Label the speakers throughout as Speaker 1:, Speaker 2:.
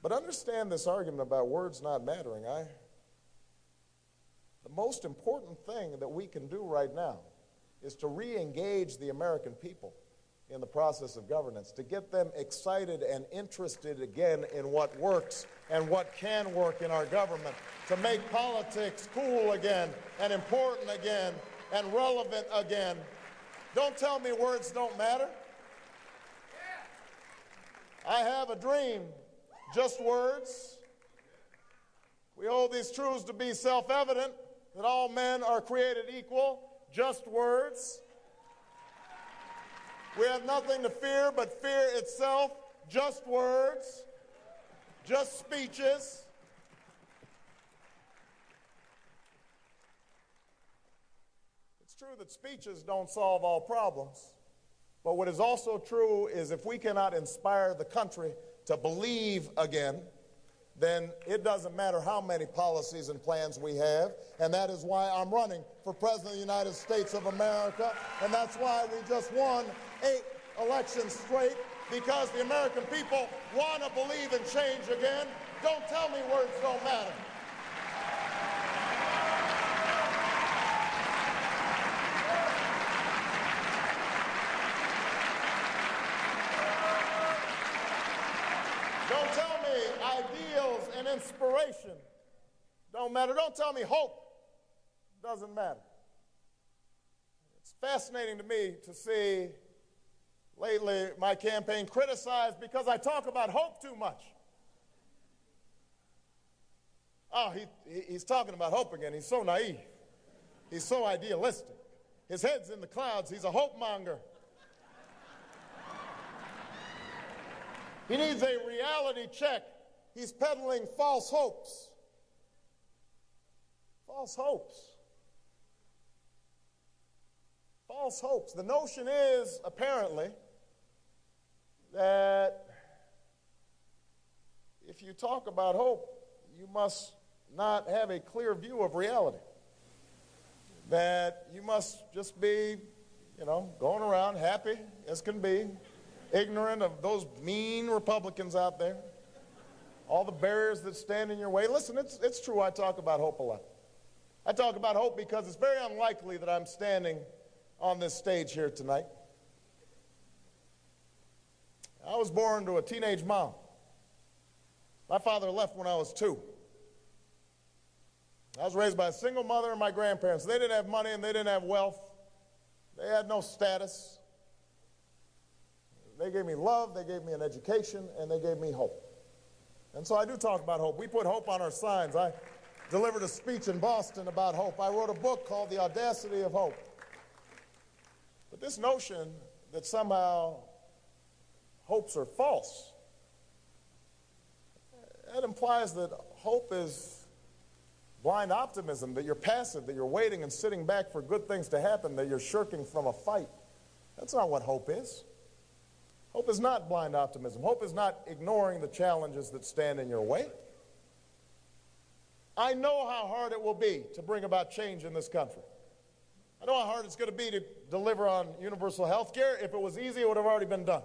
Speaker 1: But understand this argument about words not mattering. The most important thing that we can do right now is to re-engage the American people in the process of governance, to get them excited and interested again in what works and what can work in our government, to make politics cool again and important again and relevant again. Don't tell me words don't matter. I have a dream, just words. We hold these truths to be self-evident, that all men are created equal, just words. We have nothing to fear but fear itself, just words, just speeches. It's true that speeches don't solve all problems, but what is also true is if we cannot inspire the country to believe again, then it doesn't matter how many policies and plans we have, and that is why I'm running for President of the United States of America, and that's why we just won 8 elections straight, because the American people want to believe in change again. Don't tell me words don't matter. Don't tell me ideals and inspiration don't matter. Don't tell me hope doesn't matter. It's fascinating to me to see lately my campaign criticized because I talk about hope too much. Oh, he's talking about hope again. He's so naive. He's so idealistic. His head's in the clouds. He's a hope monger. He needs a reality check. He's peddling false hopes. False hopes. False hopes. The notion is, apparently, that if you talk about hope, you must not have a clear view of reality. That you must just be, going around happy as can be, ignorant of those mean Republicans out there, all the barriers that stand in your way. Listen, it's true I talk about hope a lot. I talk about hope because it's very unlikely that I'm standing on this stage here tonight. I was born to a teenage mom. My father left when I was 2. I was raised by a single mother and my grandparents. They didn't have money and they didn't have wealth. They had no status. They gave me love, they gave me an education, and they gave me hope. And so I do talk about hope. We put hope on our signs. I delivered a speech in Boston about hope. I wrote a book called The Audacity of Hope. But this notion that somehow hopes are false, that implies that hope is blind optimism, that you're passive, that you're waiting and sitting back for good things to happen, that you're shirking from a fight. That's not what hope is. Hope is not blind optimism. Hope is not ignoring the challenges that stand in your way. I know how hard it will be to bring about change in this country. I know how hard it's going to be to deliver on universal health care. If it was easy, it would have already been done.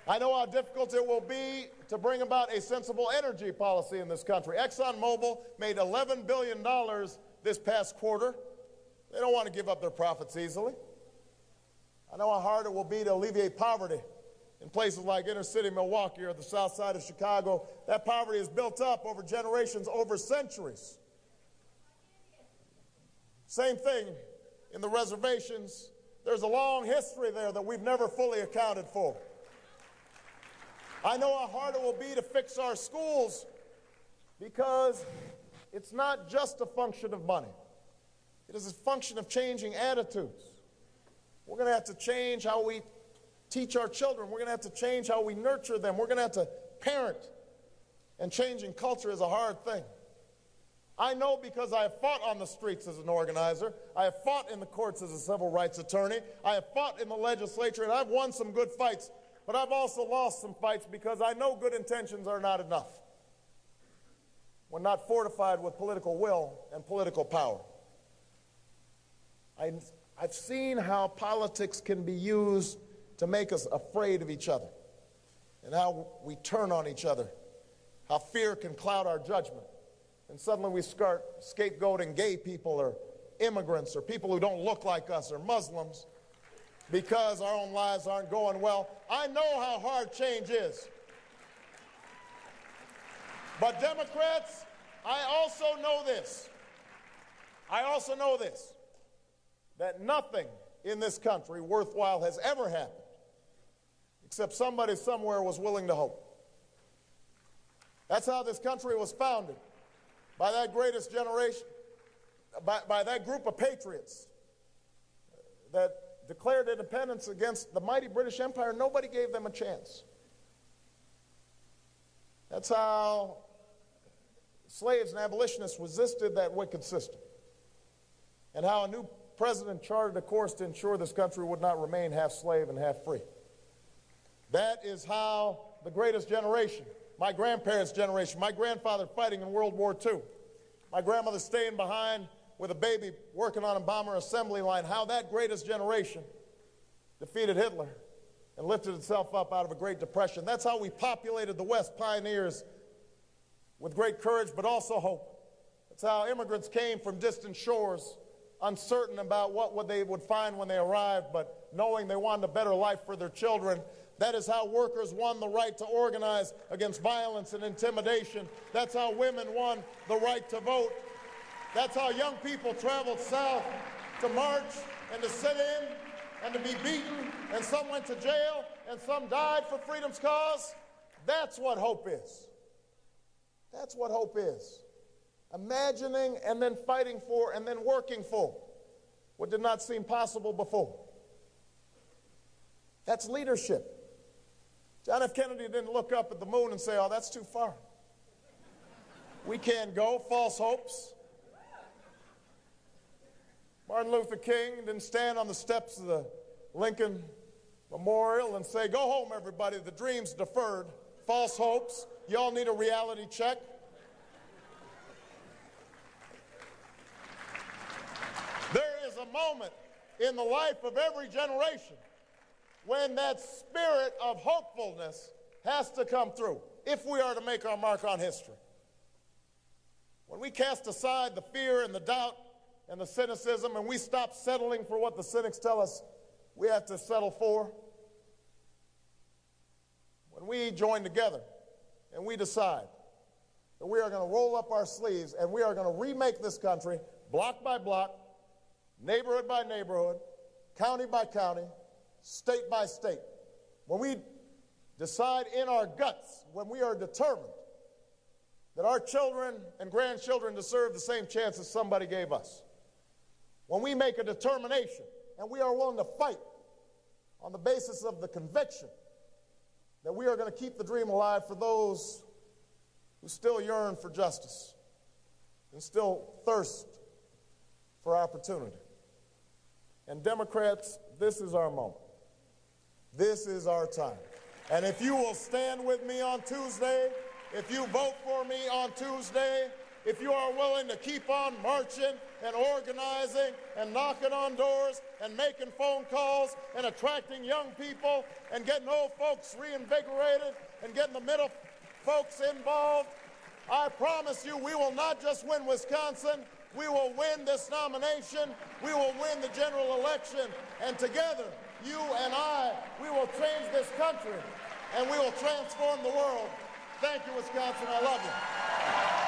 Speaker 1: I know how difficult it will be to bring about a sensible energy policy in this country. ExxonMobil made $11 billion this past quarter. They don't want to give up their profits easily. I know how hard it will be to alleviate poverty in places like inner city Milwaukee or the south side of Chicago. That poverty is built up over generations, over centuries. Same thing in the reservations. There's a long history there that we've never fully accounted for. I know how hard it will be to fix our schools because it's not just a function of money. It is a function of changing attitudes. We're going to have to change how we teach our children. We're going to have to change how we nurture them. We're going to have to parent. And changing culture is a hard thing. I know because I have fought on the streets as an organizer. I have fought in the courts as a civil rights attorney. I have fought in the legislature, and I've won some good fights. But I've also lost some fights because I know good intentions are not enough when not fortified with political will and political power. I've seen how politics can be used to make us afraid of each other. and how we turn on each other, how fear can cloud our judgment. And suddenly we start scapegoating gay people or immigrants or people who don't look like us or Muslims because our own lives aren't going well. I know how hard change is. But Democrats, I also know this, that nothing in this country worthwhile has ever happened except somebody somewhere was willing to hope. That's how this country was founded, by that greatest generation, by that group of patriots that declared independence against the mighty British Empire. Nobody gave them a chance. That's how slaves and abolitionists resisted that wicked system, and how a new president charted a course to ensure this country would not remain half slave and half free. That is how the greatest generation, my grandparents' generation, my grandfather fighting in World War II, my grandmother staying behind with a baby working on a bomber assembly line, how that greatest generation defeated Hitler and lifted itself up out of a Great Depression. That's how we populated the West, pioneers with great courage but also hope. That's how immigrants came from distant shores, uncertain about what they would find when they arrived, but knowing they wanted a better life for their children. That is how workers won the right to organize against violence and intimidation. That's how women won the right to vote. That's how young people traveled south to march and to sit in and to be beaten, and some went to jail and some died for freedom's cause. That's what hope is. That's what hope is. Imagining and then fighting for and then working for what did not seem possible before. That's leadership. John F. Kennedy didn't look up at the moon and say, oh, that's too far. We can't go. False hopes. Martin Luther King didn't stand on the steps of the Lincoln Memorial and say, go home, everybody. The dream's deferred. False hopes. You all need a reality check. There is a moment in the life of every generation when that spirit of hopefulness has to come through if we are to make our mark on history. When we cast aside the fear and the doubt and the cynicism and we stop settling for what the cynics tell us we have to settle for, when we join together and we decide that we are going to roll up our sleeves and we are going to remake this country block by block, neighborhood by neighborhood, county by county, state by state, when we decide in our guts, when we are determined that our children and grandchildren deserve the same chances somebody gave us, when we make a determination and we are willing to fight on the basis of the conviction that we are going to keep the dream alive for those who still yearn for justice and still thirst for opportunity. And Democrats, this is our moment. This is our time. And if you will stand with me on Tuesday, if you vote for me on Tuesday, if you are willing to keep on marching and organizing and knocking on doors and making phone calls and attracting young people and getting old folks reinvigorated and getting the middle folks involved, I promise you we will not just win Wisconsin, we will win this nomination, we will win the general election, and together, you and I, we will change this country and we will transform the world. Thank you, Wisconsin. I love you.